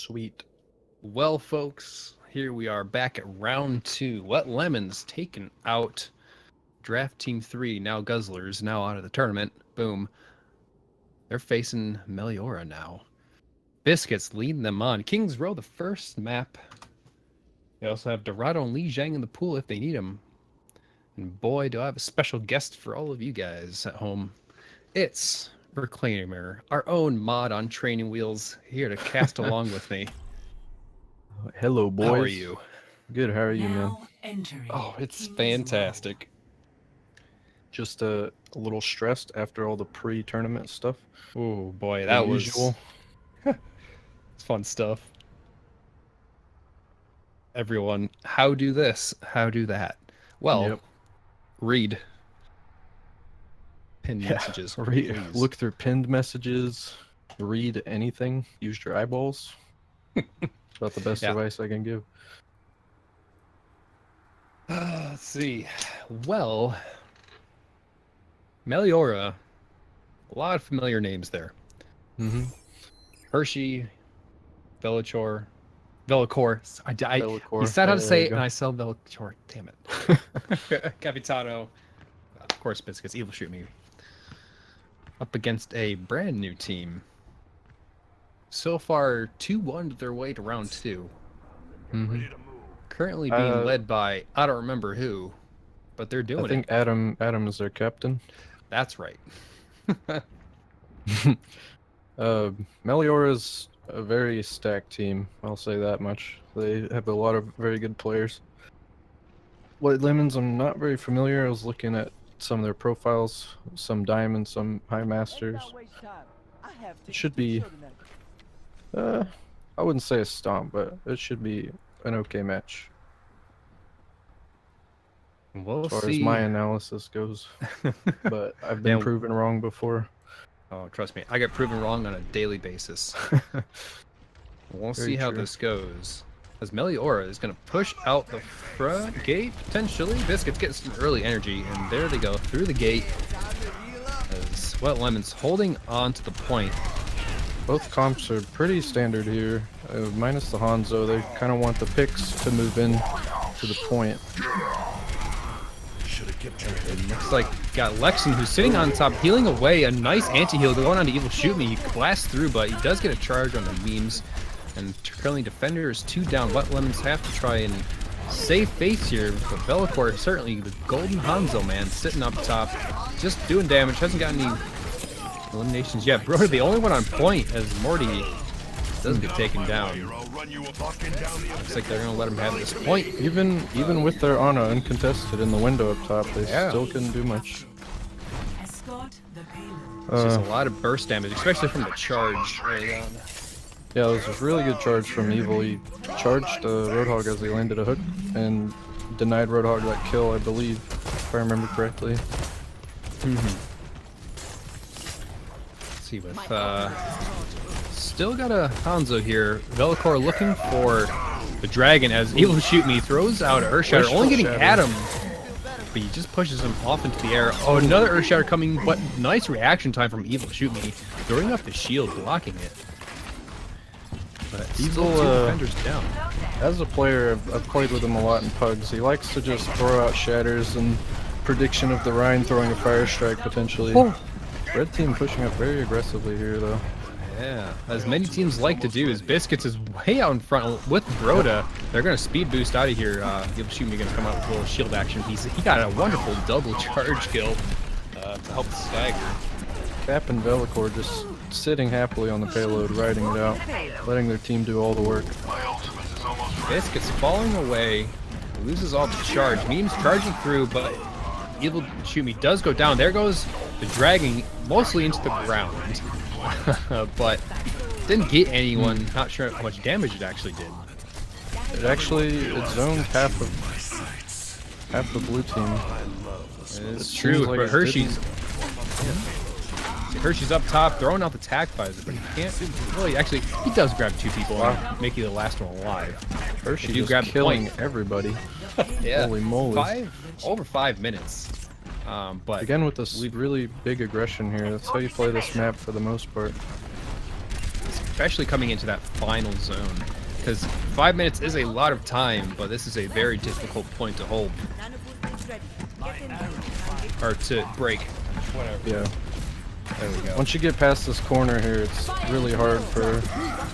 Sweet. Well, folks, here we are back at round 2. Wet Lemons taken out. Draft Team 3, now Guzzlers, now out of the tournament. Boom. They're facing Meliora now. Biscuits leading them on. Kings Row, the first map. They also have Dorado and Li Zhang in the pool if they need them. And boy, do I have a special guest for all of you guys at home. It's Reclaimer, our own mod on training wheels, here to cast along with me. Hello, boys. How are you? Good. How are you, man? Oh, it's fantastic. Just a little stressed after all the pre-tournament stuff. Oh boy, that was usual. It's fun stuff. Everyone, how do this? How do that? Well, read pinned messages. Look through pinned messages. Read anything. Use your eyeballs. About the best advice I can give. Let's see. Well, Meliora, a lot of familiar names there. Hershey, Velicor. You said how to say it, and I said Velicor. Damn it. Capitano. Of course, Biscuits. Evil Shoot Me. Up against a brand new team. So far, 2-1 their way to round 2. Currently being led by, I don't remember who, but they're doing it. I think Adam is their captain. That's right. Meliora's a very stacked team, I'll say that much. They have a lot of very good players. White Lemons, I'm not very familiar. I was looking at some of their profiles, some Diamond, some High Masters. It should be, I wouldn't say a stomp, but it should be an okay match. We'll as far see. as my analysis goes. But I've been proven wrong before. Oh, trust me, I get proven wrong on a daily basis. We'll see how this goes. As Meliora is going to push out the front gate, potentially. Biscuits getting some early energy, and there they go, through the gate. As Wet Lemons holding on to the point. Both comps are pretty standard here, minus the Hanzo. They kind of want the picks to move in to the point. It looks like got Lexan, who's sitting on top, healing away. A nice anti-heal going on to Evil Shoot Me. He blasts through, but he does get a charge on the memes. And currently Defender is 2 down. Wet Lemons have to try and save face here. But Velicor, certainly the golden Hanzo, man, sitting up top. Just doing damage. Hasn't got any eliminations yet. Bro, the only one on point as Morty does get taken down. Looks like they're gonna let him have this point. Even with their Ana uncontested in the window up top, they still couldn't do much. It's just a lot of burst damage, especially from the charge early on. Yeah, it was a really good charge from Evil. He charged Roadhog as he landed a hook and denied Roadhog that kill, I believe, if I remember correctly. Let's see, with still got a Hanzo here. Velicor looking for the dragon as Evil Shoot Me throws out Earth Shatter, only getting Adam, but he just pushes him off into the air. Oh, another Earth Shatter coming, but nice reaction time from Evil Shoot Me, throwing up the shield, blocking it. But Evil, 2 defenders down. As a player, I've played with him a lot in Pugs. He likes to just throw out shatters and prediction of the Rhine throwing a fire strike potentially. Red team pushing up very aggressively here though. Yeah, as many teams like to do, is Biscuits is way out in front with Broda. They're going to speed boost out of here. Evil Shoot Me going to come out with a little shield action. He got a wonderful double charge kill to help the stagger. Cap and Velicor just sitting happily on the payload, riding it out, letting their team do all the work. Biscuits falling away, loses all the charge. Memes charging through, but Evil Shoot Me does go down. There goes the dragging mostly into the ground. But didn't get anyone. Not sure how much damage it actually did. It zoned half the blue team. It's true, but Hershey's Hershey's up top, throwing out the tac visor, but he can't really. Actually, he does grab 2 people and make you the last one alive. Hershey just grab killing everybody. Yeah, holy moly! Over 5 minutes. But again with this really big aggression here. That's how you play this map for the most part. especially coming into that final zone. Because 5 minutes is a lot of time, but this is a very difficult point to hold. Or to break. Whatever. Yeah. There we go. Once you get past this corner here, it's really hard for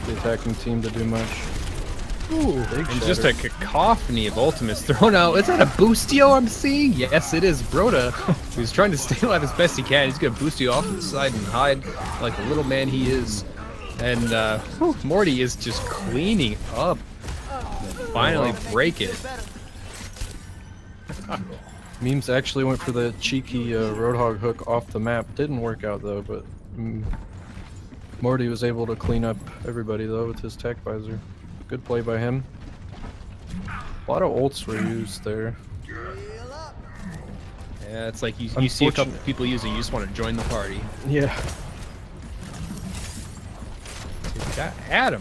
the attacking team to do much. Ooh, big And shatter. just a cacophony of ultimates thrown out. Is that a boostio I'm seeing? Yes, it is. Broda, who's trying to stay alive as best he can. He's going to boost you off to the side and hide like the little man he is. And Morty is just cleaning up. Finally break it. Memes actually went for the cheeky Roadhog hook off the map. Didn't work out though, but Morty was able to clean up everybody though with his tech visor. Good play by him. A lot of ults were used there. Yeah, it's like you see a couple people using, you just want to join the party. Yeah. We got Adam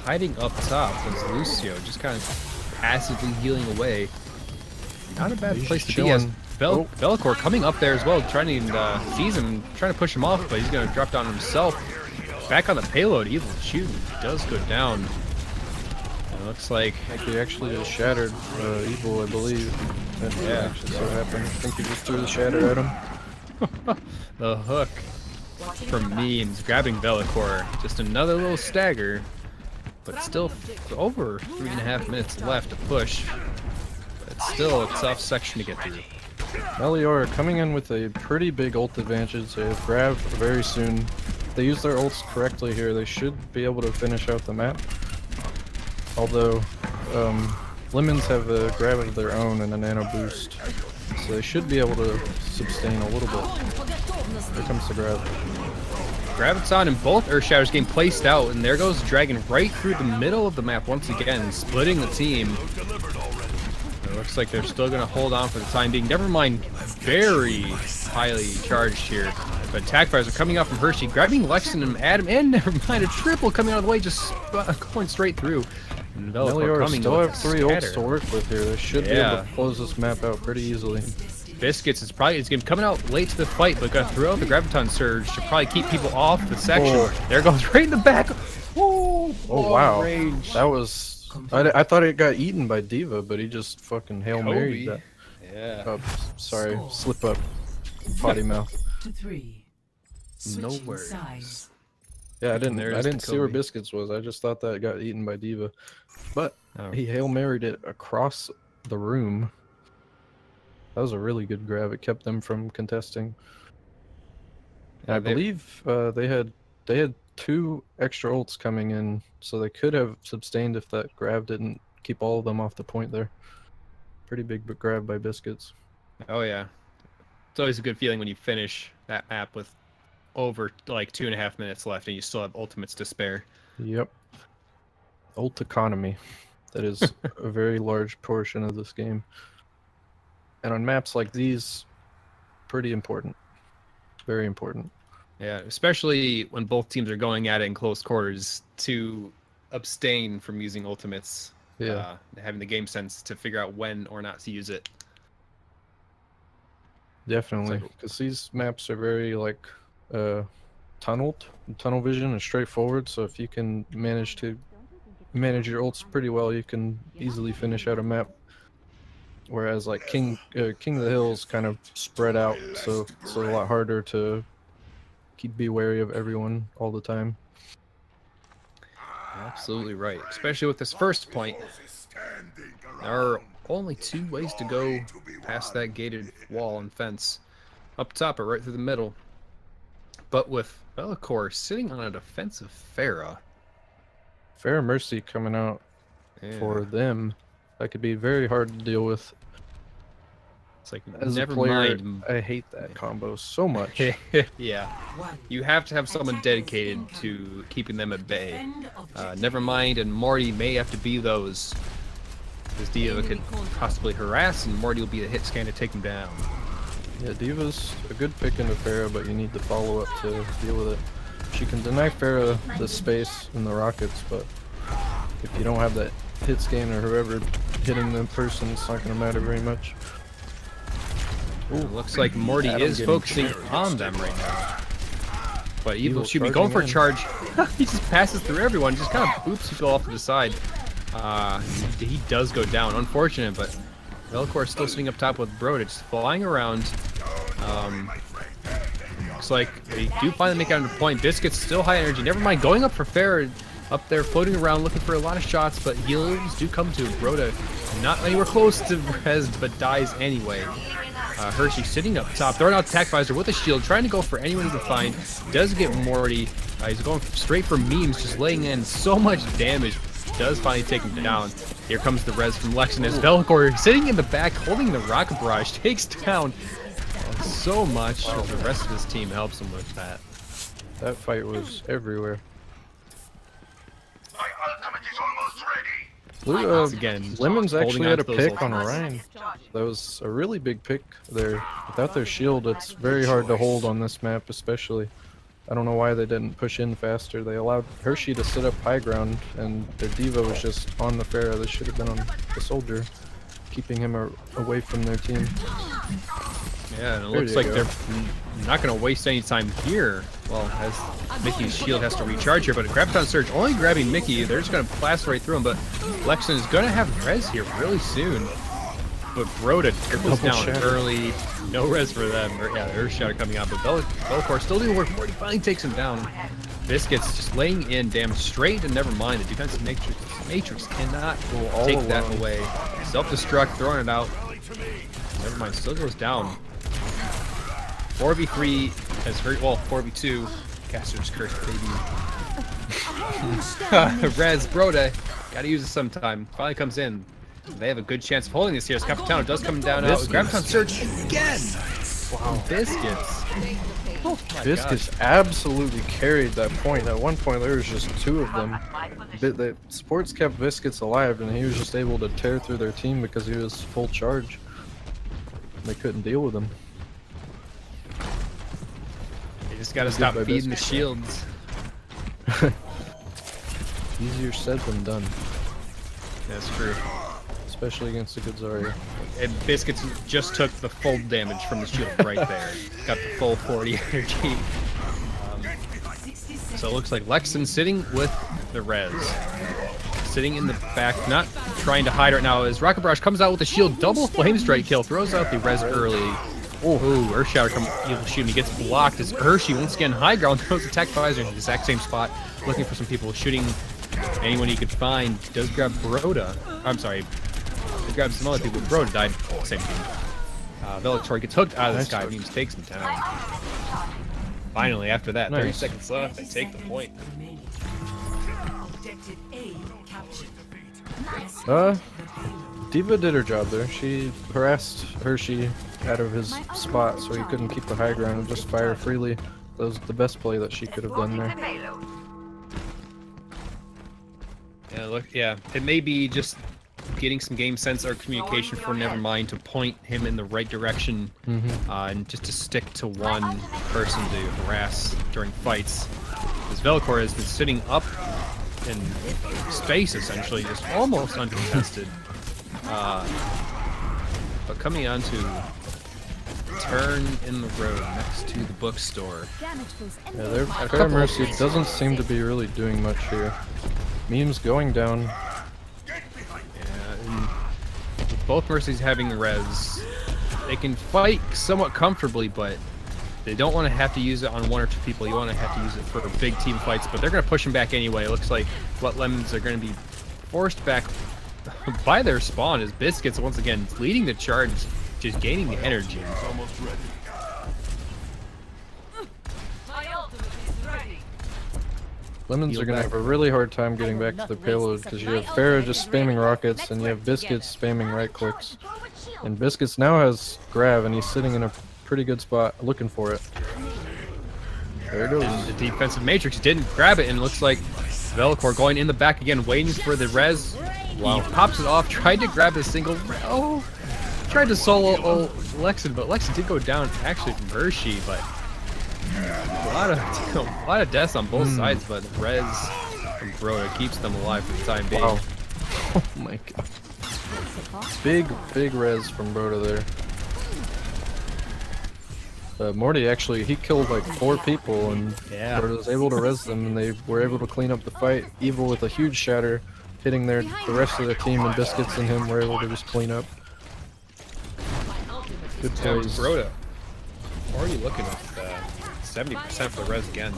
hiding up top as Lucio, just kind of passively healing away. Not a bad He's place to chilling. be as Velikor coming up there as well, trying to seize him, trying to push him off, but he's going to drop down himself. Back on the payload, Evil shooting does go down. It looks like He actually just shattered Evil, I believe. That actually so happened. I think he just threw the shatter at him. the hook from Memes grabbing Velikor. Just another little stagger, but still over 3.5 minutes left to push. It's still a tough section to get through. Meliora coming in with a pretty big ult advantage. They have grab very soon. If they use their ults correctly here, they should be able to finish out the map. Although, Lemons have a grab of their own and a nano boost. So they should be able to sustain a little bit. Here comes the grab. Graviton and both Earth Shatters getting placed out, and there goes Dragon right through the middle of the map once again, splitting the team. It looks like they're still going to hold on for the time being. Never mind, very highly charged here. But attack fires are coming out from Hershey, grabbing Lexington and Adam, and never mind, a triple coming out of the way, just going straight through. And Meliora still have 3 ults scatter. to work with here. They should be able to close this map out pretty easily. Biscuits is probably coming out late to the fight, but got to throw out the Graviton Surge to probably keep people off the section. Oh. There goes right in the back. Oh wow. Range. That was... I thought it got eaten by D.Va, but he just fucking Hail Married that. Yeah. Oh, sorry. Slip up. Potty mouth. No worries. Yeah, I didn't There's see where Kobe. Biscuits was. I just thought that got eaten by D.Va. But Oh. he Hail Married it across the room. That was a really good grab. It kept them from contesting. And Yeah, I believe they had 2 extra ults coming in, so they could have sustained if that grab didn't keep all of them off the point there. Pretty big grab by Biscuits. Oh yeah. It's always a good feeling when you finish that map with over like 2.5 minutes left and you still have ultimates to spare. Yep. Ult economy. That is a very large portion of this game. And on maps like these, pretty important. Very important. Yeah, especially when both teams are going at it in close quarters, to abstain from using ultimates. Yeah. Having the game sense to figure out when or not to use it. Definitely. Because these maps are very like tunneled. Tunnel vision is straightforward, so if you can manage to manage your ults pretty well, you can easily finish out a map. Whereas like King of the Hills kind of spread out, so it's a lot harder to be wary of everyone all the time. Absolutely right. Especially with this first point. There are only 2 ways to go past that gated wall and fence. Up top or right through the middle. But with Velikor sitting on a defensive Pharah. Fair Mercy coming out for them, that could be very hard to deal with. It's like, As never a player, mind. I hate that combo so much. Yeah. You have to have someone dedicated to keeping them at bay. Never mind, and Morty may have to be those. Because D.Va could possibly harass, and Morty will be the hit scan to take him down. Yeah, D.Va's a good pick into Pharah, but you need to follow up to deal with it. She can deny Pharah the space in the rockets, but if you don't have that hit scan or whoever hitting the person, it's not going to matter very much. Ooh, looks like Morty Adam is getting focusing on them right now. But Evil Evil shoot me going for a charging charge. He just passes through everyone, just kind of boops people off to the side. He does go down. Unfortunate, but Velcor is still sitting up top with Broda, just flying around. Looks like they do finally make it under point. Biscuit's still high energy. Never mind, going up for fair. Up there, floating around, looking for a lot of shots, but heals do come to Broda. Not anywhere close to Rez, but dies anyway. Hershey sitting up top, throwing out attack visor with a shield, trying to go for anyone he can find. Does get Morty. He's going straight for memes, just laying in so much damage. Does finally take him down. Here comes the res from Lex, and as Velcor sitting in the back, holding the rocket barrage, takes down so much. The rest of his team helps him with that. That fight was everywhere. Again, Lemons actually had a pick on ultimates. Orion. That was a really big pick there. Without their shield, it's very hard to hold on this map, especially. I don't know why they didn't push in faster. They allowed Hershey to sit up high ground, and their diva was just on the Pharah. They should have been on the soldier, keeping him away from their team. Yeah, and it looks like they're not going to waste any time here. Well, as Mickey's shield has to recharge here, but a Graviton Surge only grabbing Mickey. They're just going to blast right through him, but Lexon is going to have res here really soon. But Broda triples down shatter. early. No res for them. Yeah, the Earth Shatter coming out, but Velcor still doing work. Morty finally takes him down. Biscuits just laying in damage straight, and never mind. The defensive matrix cannot take that away. Self-destruct, throwing it out. Never mind, still goes down. 4v3 has hurt. Well, 4v2. Caster's Curse, baby. Res, Broda. Gotta use it sometime. Finally comes in. They have a good chance of holding this here. Capitano does come down out. Graviton Surge again! Wow. Biscuits. Oh Biscuits absolutely carried that point. At one point, there was just two of them. The sports kept Biscuits alive, and he was just able to tear through their team because he was full charge. They couldn't deal with him. You just gotta stop feeding the shields. Easier said than done. That's true. Especially against a good Zarya. And Biscuits just took the full damage from the shield right there. Got the full 40 energy. So it looks like Lexon sitting with the res. Sitting in the back, not trying to hide right now, as Rocket Barrage comes out with the shield, double flame strike kill, throws out the res early. Oh, Earth Shatter comes, Evil Shoot, he gets blocked as Hershey once again high ground, throws attack visor in the exact same spot, looking for some people, shooting anyone he could find. Does grab Broda. I'm sorry, he grabs some other people. Broda died, same team. Velcor gets hooked out of the sky, Memes takes him down. Finally, after that, 30 seconds left, they take the point. Diva did her job there. She harassed Hershey out of his spot so he couldn't keep the high ground and just fire freely. That was the best play that she could have done there. Yeah, look, yeah, it may be just getting some game sense or communication for Nevermind to point him in the right direction, and just to stick to one person to harass during fights. Because Velcor has been sitting up in space, essentially, just almost uncontested. But coming on to turn in the road next to the bookstore. Yeah, their Fair Mercy doesn't seem to be really doing much here. Memes going down. Yeah, and with both Mercies having res, they can fight somewhat comfortably, but they don't want to have to use it on one or two people. You want to have to use it for big team fights, but they're going to push them back anyway. It looks like what Lemons are going to be forced back by their spawn as Biscuits once again leading the charge, just gaining the energy. Almost ready. Lemons are going to have a really hard time getting back to the payload because you have Pharah just spamming rockets and you have Biscuits spamming right clicks. And Biscuits now has Grav and he's sitting in a pretty good spot looking for it. There it goes. And the defensive matrix didn't grab it, and it looks like Velcor going in the back again, waiting for the res. Wow. He pops it off, tried to grab a single. Oh, tried to solo Lexon, but Lexon did go down actually from Hershey, but a lot of deaths on both sides, but res from Broda keeps them alive for the time being. Wow. Oh my god. Big res from Broda there. Morty actually, he killed like 4 people and Yeah. was able to res them, and they were able to clean up the fight. Evil with a huge shatter, hitting the rest of their team, and Biscuits and him were able to just clean up. Good plays. Broda already looking at 70% for the res again.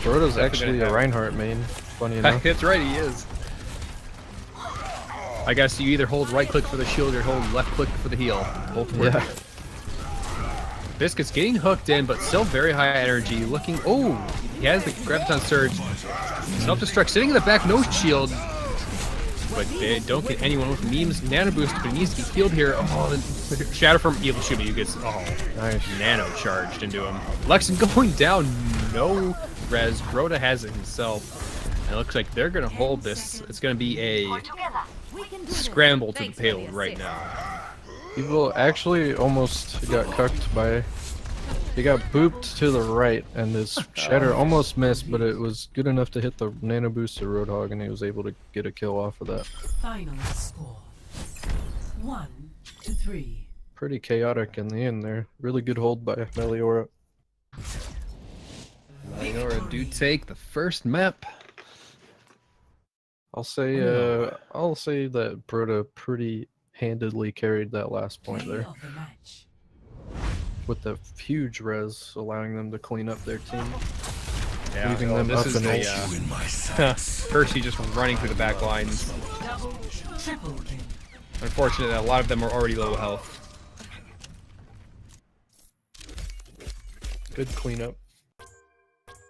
Broda's actually a Reinhardt main, funny enough. That's right, he is. I guess you either hold right click for the shield or hold left click for the heal. Both work. Yeah. Biscuit's getting hooked in, but still very high energy. Looking. Oh, he has the Graviton Surge. Self-destruct, sitting in the back, no shield. But they don't get anyone with memes. Nano boost, but he needs to be healed here. Oh, the shatter from Evil shoot me. You gets Nice. nano charged into him. Lexon going down, no res. Broda has it himself. And it looks like they're gonna hold this. It's gonna be a scramble to the payload right now. Evil actually almost got cucked by. He got booped to the right, and his shatter almost missed, but it was good enough to hit the nano boost to Roadhog, and he was able to get a kill off of that. Final score 1-3. Pretty chaotic in the end there. Really good hold by Meliora. Meliora do take the first map. I'll say that Broda pretty handedly carried that last point there, Of the match. with the huge res allowing them to clean up their team. Yeah, Leaving them this up is and the Percy just running through the back lines. Double, triple kill. Unfortunate that a lot of them are already low health. Good cleanup.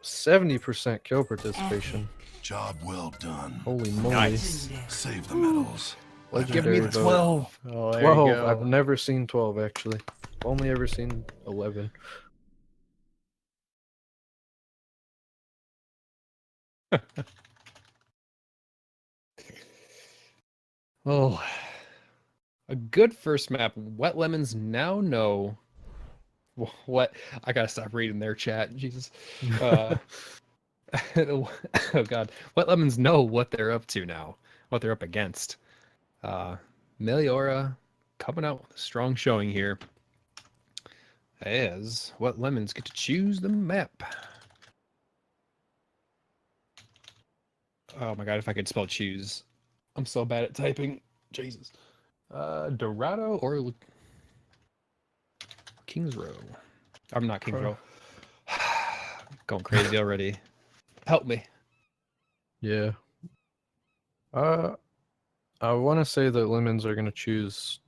70% kill participation. Job well done. Holy moly. Nice. Save the medals. Give me Legendary the vote. 12. Oh, there 12. you go. I've never seen 12 actually. Only ever seen 11. Oh, a good first map. Wet Lemons now know what. I gotta stop reading their chat. Jesus. Oh God. Wet Lemons know what they're up to now. What they're up against. Meliora coming out with a strong showing here. As Wet Lemons get to choose the map. Oh my God! If I could spell choose. I'm so bad at typing. Jesus. Dorado or Kings Row? I'm not Kings Row. Going crazy already. Help me. Yeah. I want to say that Lemons are going to choose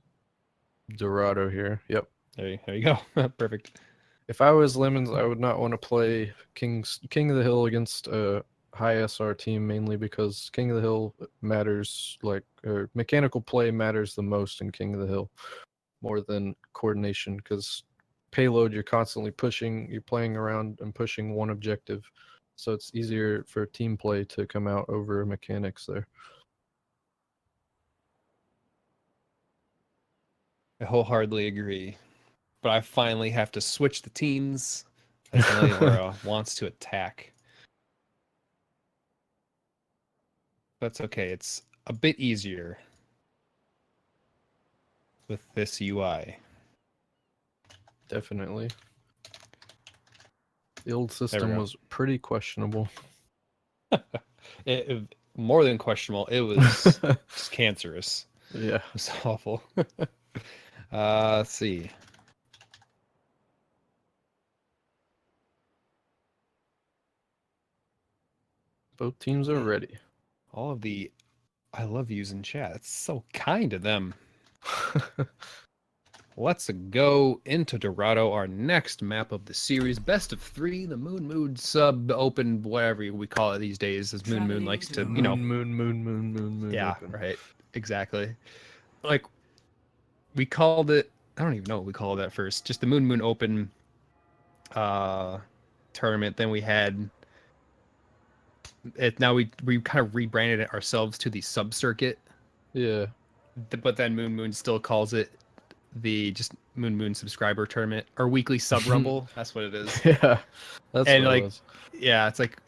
Dorado here. Yep. There you go. Perfect. If I was Lemons, I would not want to play King of the Hill against a high SR team, mainly because King of the Hill matters, or mechanical play matters the most in King of the Hill, more than coordination, because payload, you're constantly pushing, you're playing around and pushing one objective, so it's easier for team play to come out over mechanics there. I wholeheartedly agree. But I finally have to switch the teams as Meliora wants to attack. That's okay. It's a bit easier with this UI. Definitely. The old system was pretty questionable. More than questionable, it was just cancerous. Yeah. It's awful. Let's see. Both teams are ready. All of the I love yous in chat. It's so kind of them. Let's go into Dorado, our next map of the series. Best of 3, the Moonmoon sub open, whatever we call it these days, as Moonmoon likes to, you know. Moon. Yeah, open. right. Exactly. Like, we called it, I don't even know what we called that first. Just the Moonmoon open tournament. Then we had it. Now we kind of rebranded it ourselves to the sub circuit. Yeah. But then Moonmoon still calls it the just Moonmoon subscriber tournament or weekly sub rumble. That's what it is. Yeah. That's And what like, it was. yeah, it's like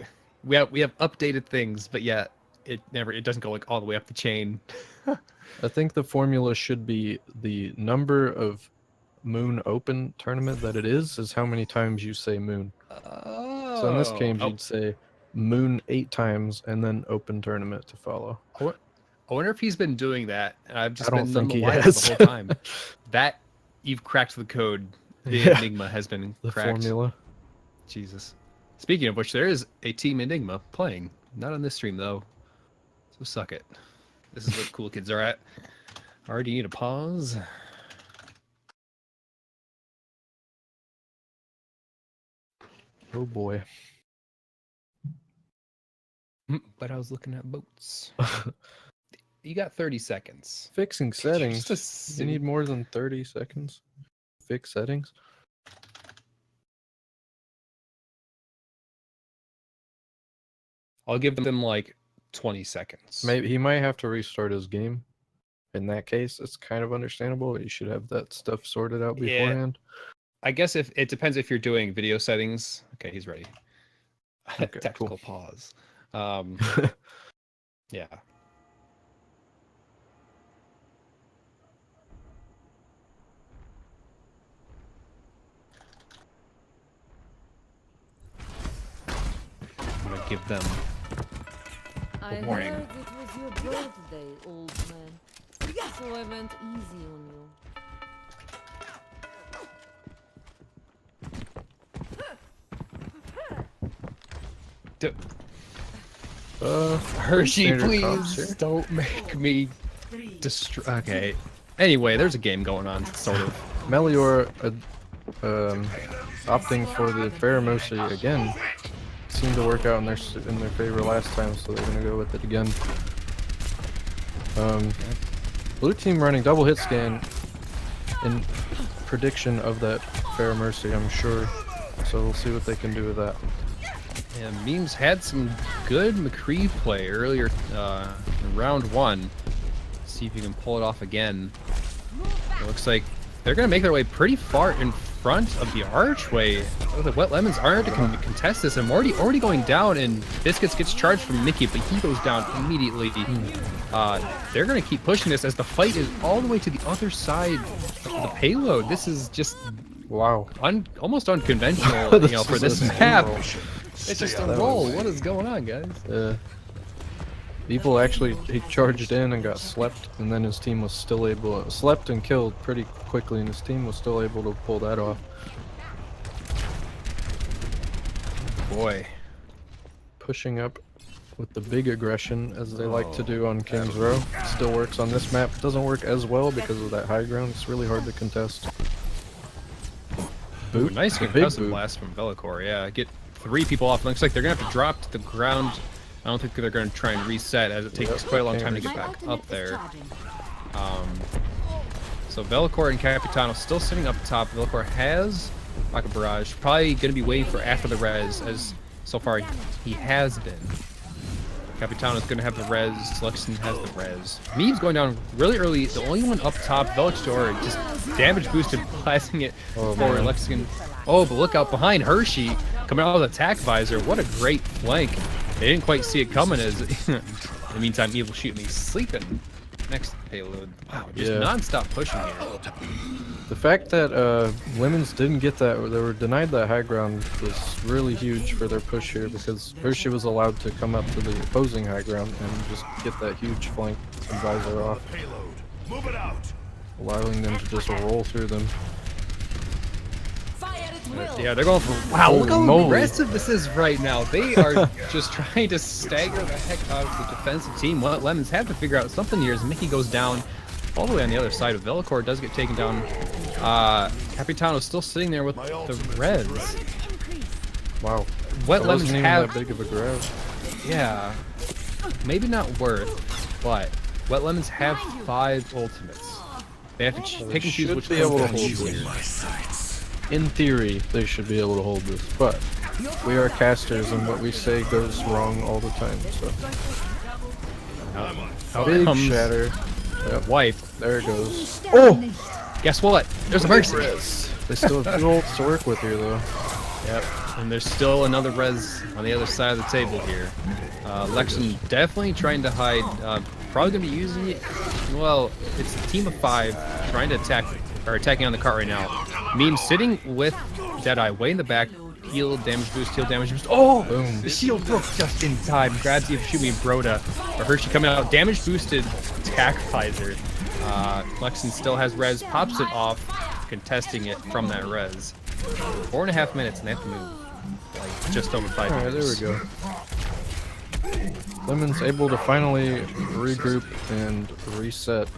we have updated things, but yeah, it doesn't go like all the way up the chain. I think the formula should be the number of Moon Open tournament that it is how many times you say Moon. Oh. So in this game, Oh, you'd say Moon 8 times and then Open tournament to follow. I wonder if he's been doing that, and I've just I don't been none think the he wiser has. the whole time. That you've cracked the code. The Yeah. Enigma has been The cracked. formula. Jesus. Speaking of which, there is a Team Enigma playing. Not on this stream though. So suck it. This is where the cool kids are at. Already need a pause. Oh boy. But I was looking at boats. You got 30 seconds. Fixing settings. Just You need more than 30 seconds. Fix settings. I'll give them like 20 seconds. Maybe he might have to restart his game. In that case, it's kind of understandable. You should have that stuff sorted out Yeah. beforehand. I guess if it depends if you're doing video settings. Okay, he's ready. Okay, Tactical cool. pause. Yeah. I'm gonna give them. I morning. heard it was your birthday, old man. So I went easy on you. Hershey, standard cops please here. don't make me destroy. Okay. Anyway, there's a game going on, sort of. Meliora opting for the Pheromosi again seemed to work out in their favor last time, so they're gonna go with it again. Blue team running double hit scan in prediction of that Pheromosi, I'm sure. So we'll see what they can do with that. Yeah, Memes had some good McCree play earlier in round 1. See if you can pull it off again. It looks like they're going to make their way pretty far in front of the archway. The Wet Lemons aren't to contest this. I'm already going down, and Biscuits gets charged from Mickey, but he goes down immediately. They're going to keep pushing this as the fight is all the way to the other side of the payload. This is just Wow. almost unconventional, you know, for this map. It's just a That roll. was- What is going on, guys? Evil actually, he charged in and got slept, and then his team was still able slept and killed pretty quickly, and his team was still able to pull that off. Boy. Pushing up with the big aggression, as they like to do on King's Row. Still works on this map. Doesn't work as well because of that high ground. It's really hard to contest. Ooh, nice Big concussive boot. blast from Velicor. Yeah, get 3 people off. Looks like they're gonna have to drop to the ground. I don't think they're gonna try and reset, as it takes Yep, quite a long can't time to get My back ultimate up is there. charging. So Velicor and Capitano still sitting up top. Velicor has Rocket Barrage. Probably gonna be waiting for after the res, as so far he has been. Capitano's gonna have the res. Luxon has the res. Meme's going down really early. The only one up top, Velicor, just damage boosted, blasting it Oh, for man. Lexington. Oh, but look out behind Hershey, coming out with attack visor. What a great flank. They didn't quite see it coming, as in the meantime, Evil shooting me sleeping next payload. Wow, just Yeah. non-stop pushing here. The fact that Lemons didn't get that, or they were denied that high ground, was really huge for their push here, because Hershey was allowed to come up to the opposing high ground and just get that huge flank and visor off, Payload. Move it out. allowing them to just roll through them. Fire at will. Yeah, they're going for... Wow, look how Holy moly. aggressive this is right now. They are just trying to stagger the heck out of the defensive team. What Lemons have to figure out something here as Mickey goes down all the way on the other side. Velicor does get taken down. Capitano's still sitting there with the res. Wow. Wet That Lemons wasn't even have... that big of a grab. Yeah, maybe not worth, but Wet Lemons have 5 ultimates. They have to pick and choose should which be ones able they to want hold use this. here. My sights. In theory, they should be able to hold this, but we are casters, and what we say goes wrong all the time. So Out big comes shatter. Yep, Wipe. there it goes. Guess what? There's a mercy. They still have 2 ults to work with here, though. Yep, and there's still another res on the other side of the table here. Lexon definitely trying to hide. Probably gonna be using it. Well, it's a team of 5 trying to attack Or attacking on the cart right now. Meme sitting with Deadeye way in the back. Heal, damage boost, heal, damage boost. Oh! Boom. The shield broke just in time. Grabs you, shoot me, Broda. Or Hershey coming out. Damage boosted attack visor. Lexan still has res, pops it off, contesting it from that res. 4.5 minutes and they have to move. Like, just over 5 Alright, minutes. there we go. Lemon's able to finally regroup and reset.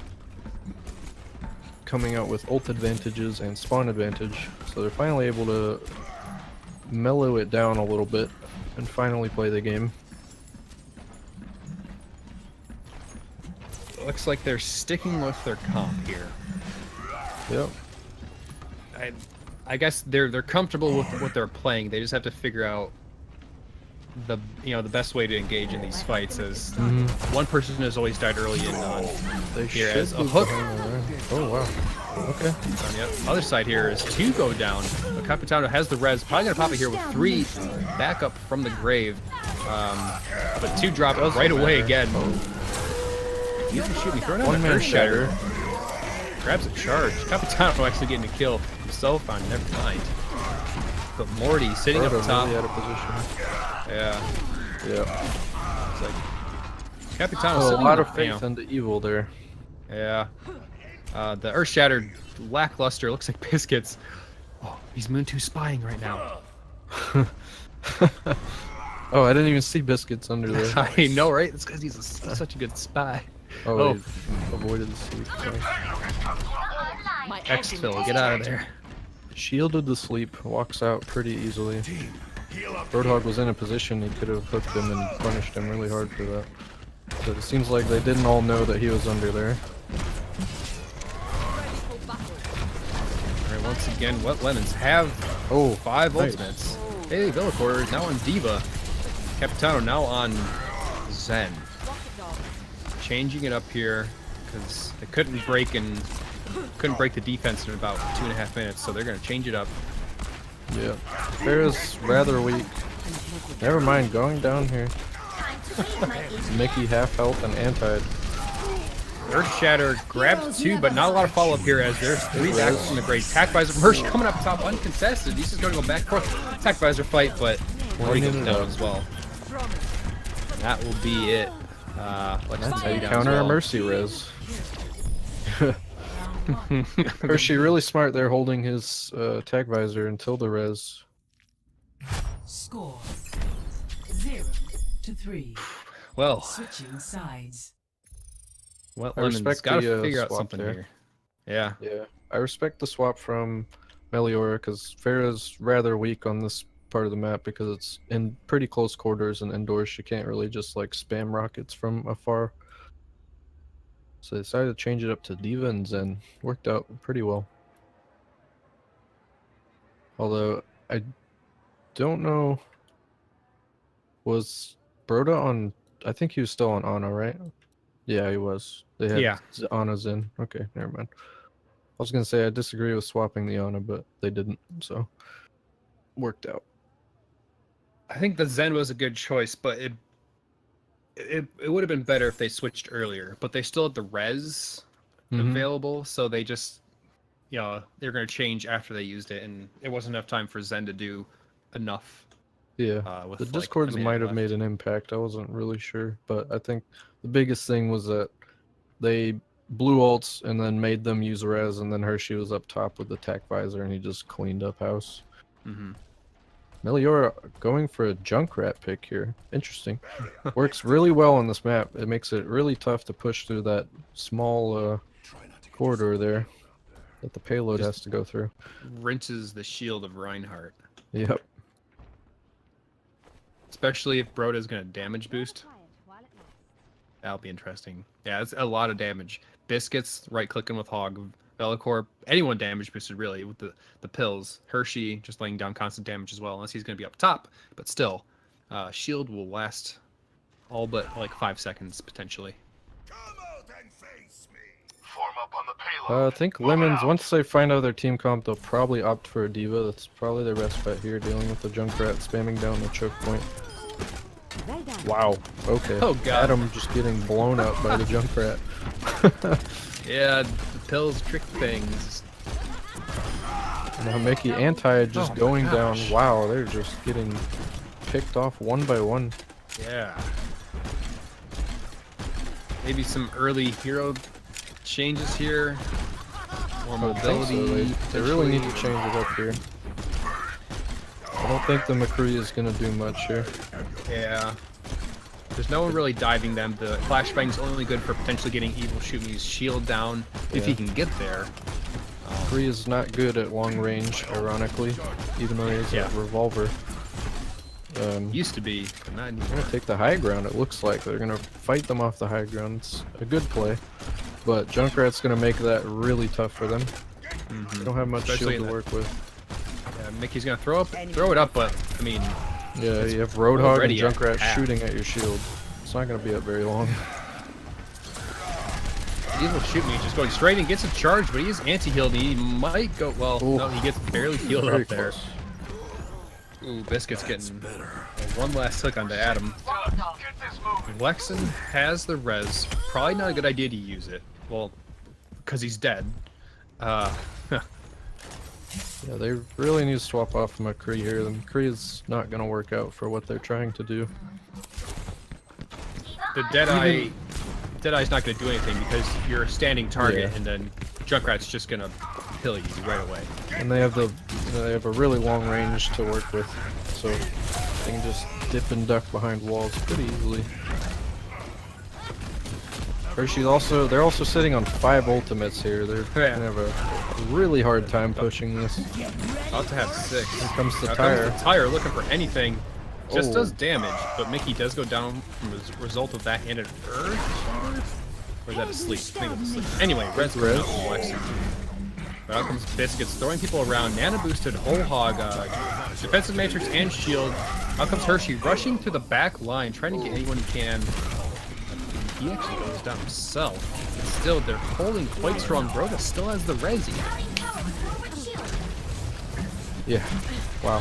Coming out with ult advantages and spawn advantage. So they're finally able to mellow it down a little bit and finally play the game. Looks like they're sticking with their comp here. Yep. I guess they're comfortable with what they're playing. They just have to figure out the best way to engage in these fights. As one person has always died early in They here should as a be hook. behind the line. Oh wow. Okay. On the other side here is 2 go down. But Capitano has the res. Probably gonna pop it here with 3 back up from the grave. But 2 drop right away again. You can shoot me. Throwing out One an man Earth Shatter. shatter. Grabs a charge. Capitano actually getting a kill himself on never mind. But Morty sitting up Broda top. really out of position. Yeah. Yeah. It's like Capitano Oh, a sitting lot in of the- faith into evil there. Yeah. The Earth Shattered lackluster looks like biscuits. Oh, he's Moon 2 spying right now. Oh, I didn't even see biscuits under there. I know, right? It's because he's such a good spy. Oh, he avoided the sleep. Sorry. My Exfil, get out of there. Shielded the sleep, walks out pretty easily. Roadhog was in a position he could have hooked him and punished him really hard for that. But it seems like they didn't all know that he was under there. Alright, once again, what lemons have 5 nice. ultimates. Hey, Villacore is now on Diva. Capitano now on Zen. Changing it up here because they couldn't break the defense in about 2.5 minutes, so they're gonna change it up. Yeah. Farrah's rather weak. Never mind, going down here. Mickey half health and anti. Earth Shatter grabs 2, but not a lot of follow up here as there's 3 back from the great attack visor from Hershey coming up top uncontested. He's just going to go back and forth attack visor fight, but Morty goes down as well. That will be it. That's how you counter a mercy res. Hershey really smart there holding his attack visor until the res. Score 0-3. Well, Switching sides. well, I Lemon's respect got the, to figure out swap something there. here. Yeah. Yeah, I respect the swap from Meliora because Farrah's rather weak on this part of the map because it's in pretty close quarters and indoors. She can't really just like spam rockets from afar. So they decided to change it up to Diva and Zen. Worked out pretty well. Although I don't know, was Broda on? I think he was still on Ana, right? Yeah, he was. They had Ana Zen. Okay, never mind. I was gonna say I disagree with swapping the Ana, but they didn't, so worked out. I think the Zen was a good choice, but it would have been better if they switched earlier. But they still had the res available, so they just, they're going to change after they used it, and it wasn't enough time for Zen to do enough. Yeah, with the like discords a minute might have left. made an impact. I wasn't really sure, but I think the biggest thing was that they blew ults and then made them use res, and then Hershey was up top with the attack visor, and he just cleaned up house. Meliora going for a Junkrat pick here. Interesting. Works really well on this map. It makes it really tough to push through that small corridor there that the payload has to go through. Rinses the shield of Reinhardt. Yep. Especially if Broda is going to damage boost. That'll be interesting. Yeah, it's a lot of damage. Biscuits, right-clicking with Hog. Vellacore, anyone damage boosted really with the pills. Hershey just laying down constant damage as well, unless he's going to be up top. But still, shield will last all but like 5 seconds potentially. Come out and face me. Form up on the payload. I think Lemons, once they find out their team comp, they'll probably opt for a Diva. That's probably their best bet here, dealing with the Junkrat spamming down the choke point. Wow. Okay. Oh, God. Adam just getting blown up by the Junkrat. Yeah, the pills trick things. Now Mickey anti just Oh my going down. gosh. Wow, they're just getting picked off one by one. Yeah. Maybe some early hero changes here. More I think so. mobility. They really need to potentially. change it up here. I don't think the McCree is going to do much here. Yeah. There's no one really diving them. The flashbang's only good for potentially getting Evil Shoot Me's shield down if he Yeah. can get there. McCree is not good at long range, ironically, even though he has Yeah. a revolver. Used to be, but not They're anymore. going to take the high ground, it looks like. They're going to fight them off the high ground. It's a good play. But Junkrat's going to make that really tough for them. They don't have much Especially shield in to work with. Yeah, Mickey's gonna throw it up, but I mean, Yeah, you have Roadhog and already at Junkrat half. shooting at your shield. It's not going to be up very long. Evil Shoot Me just going straight and gets a charge, but he is anti-healed. He might go. Well, Ooh. no, he gets barely healed Very up there. close. Ooh, Biscuit's getting one last hook onto Adam. Lexon has the res. Probably not a good idea to use it. Well, because he's dead. Yeah, they really need to swap off McCree here. The McCree is not going to work out for what they're trying to do. The Deadeye's not going to do anything because you're a standing target, Yeah. and then Junkrat's just going to kill you right away. And they have they have a really long range to work with, so they can just dip and duck behind walls pretty easily. Hershey's they're also sitting on 5 ultimates here. They're Yeah. gonna have a really hard time pushing this. About to have 6. Here comes the Now tire. comes the tire looking for anything. Just Oh. does damage, but Mickey does go down from as a result of that and an Earth? Or is that a sleep? I think it was a sleep. Anyway, Red's Red. coming up from Lexington. But out comes Biscuits, throwing people around. Nana boosted, whole hog, defensive matrix and shield. Out comes Hershey, rushing to the back line, trying to get anyone he can. He actually goes down himself. But still, they're holding quite strong. Broda still has the resi. Yeah. Wow.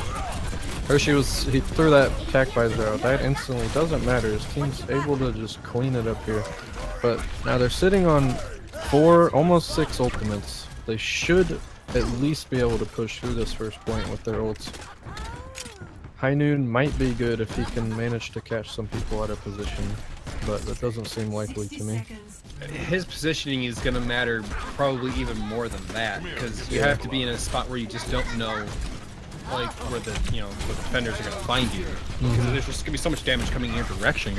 Hershey he threw that attack visor out. That instantly doesn't matter. His team's able to just clean it up here. But now they're sitting on 4, almost 6 ultimates. They should at least be able to push through this first point with their ults. High Noon might be good if he can manage to catch some people out of position, but that doesn't seem likely to me. His positioning is going to matter probably even more than that, because you have to be in a spot where you just don't know, like, where the defenders are going to find you. Because there's just going to be so much damage coming in your direction.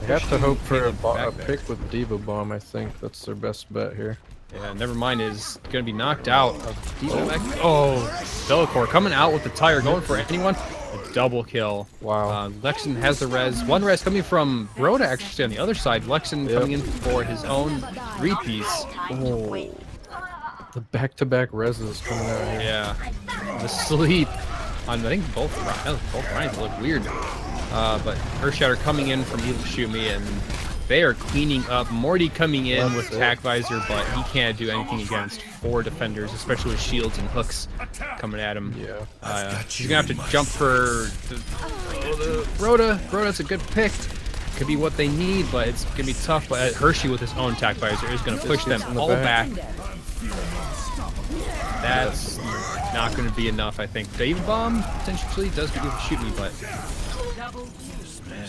I have to hope for a back there. pick with Diva Bomb. I think that's their best bet here. Yeah, never mind, is going to be knocked out of Bellicor coming out with the tire, going for anyone. A double kill. Wow. Lexon has the res. One res coming from Rhoda, actually, on the other side. Lexon Yep. coming in for his own 3-piece. Oh. The back-to-back reses coming out here. Yeah. The sleep on, I think, both Ryan's look weird. But Earthshatter coming in from Evil Shoot Me, and they are cleaning up. Morty coming in That's with it. Attack Visor, but he can't do anything against 4 defenders, especially with shields and hooks coming at him. Yeah. He's gonna have to jump for the Rhoda. Rhoda's a good pick. Could be what they need, but it's gonna be tough. But Hershey with his own Attack Visor is gonna push them Biscuits in the all back. back. That's not gonna be enough, I think. Dave Bomb potentially does shoot me, but man.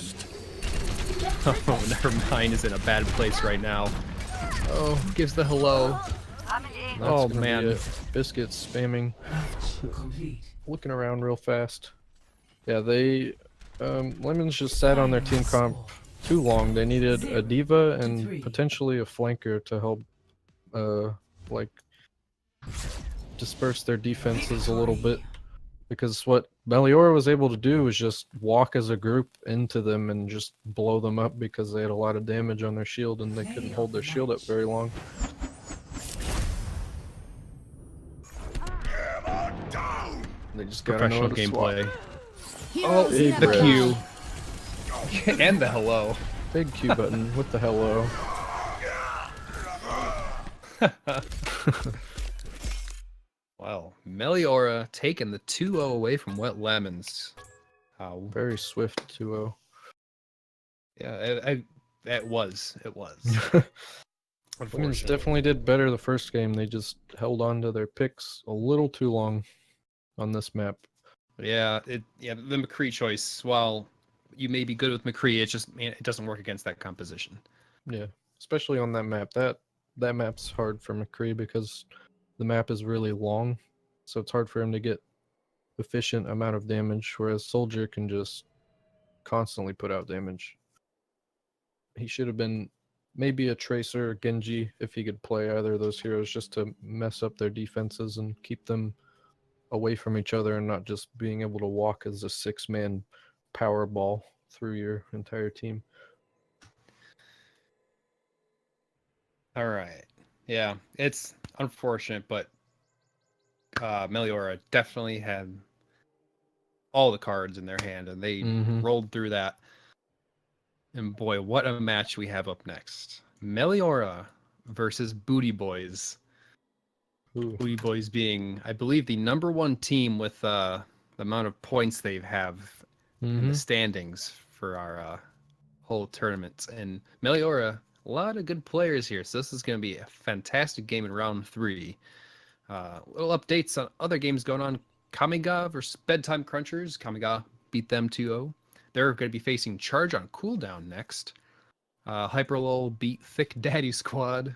Oh, never mind. Is in a bad place right now. Oh, gives the hello. That's Oh, gonna be man. it. Biscuits spamming, looking around real fast. Yeah, they Lemons just sat on their team comp too long. They needed a diva and potentially a flanker to help like disperse their defenses a little bit, because what Meliora was able to do was just walk as a group into them and just blow them up because they had a lot of damage on their shield and they couldn't hold their shield up very long. They just got Professional to swap. gameplay. Oh, Big the res. Q. And the hello. Big Q button with the hello. Wow. Meliora taking the 2-0 away from Wet Lemons. How? Very swift 2-0. Yeah, it was. Lemons unfortunately. definitely did better the first game. They just held on to their picks a little too long on this map. Yeah, the McCree choice, while you may be good with McCree, it's just, man, it doesn't work against that composition. Yeah, especially on that map. That map's hard for McCree because the map is really long, so it's hard for him to get efficient amount of damage, whereas Soldier can just constantly put out damage. He should have been maybe a Tracer or Genji if he could play either of those heroes just to mess up their defenses and keep them away from each other and not just being able to walk as a 6-man power ball through your entire team. All right. Yeah, it's unfortunate, but Meliora definitely had all the cards in their hand, and they rolled through that. And boy, what a match we have up next. Meliora versus Booty Boys. Ooh. Booty Boys being, I believe, the #1 team with the amount of points they have in the standings for our whole tournament. And Meliora, a lot of good players here, so this is going to be a fantastic game in round 3. Little updates on other games going on. Kamiga versus Bedtime Crunchers. Kamiga beat them 2-0. They're going to be facing Charge on cooldown next. Hyperlol beat Thick Daddy Squad.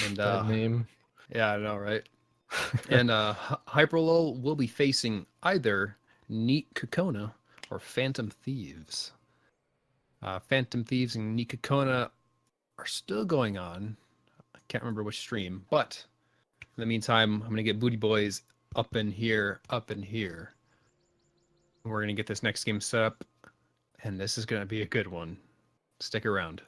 And That name. yeah, I know, right? And Hyperlol will be facing either Neat Kokona or Phantom Thieves. Phantom Thieves and Neat Kokona are still going on. I can't remember which stream, but in the meantime, I'm going to get Booty Boys up in here. We're going to get this next game set up, and this is going to be a good one. Stick around.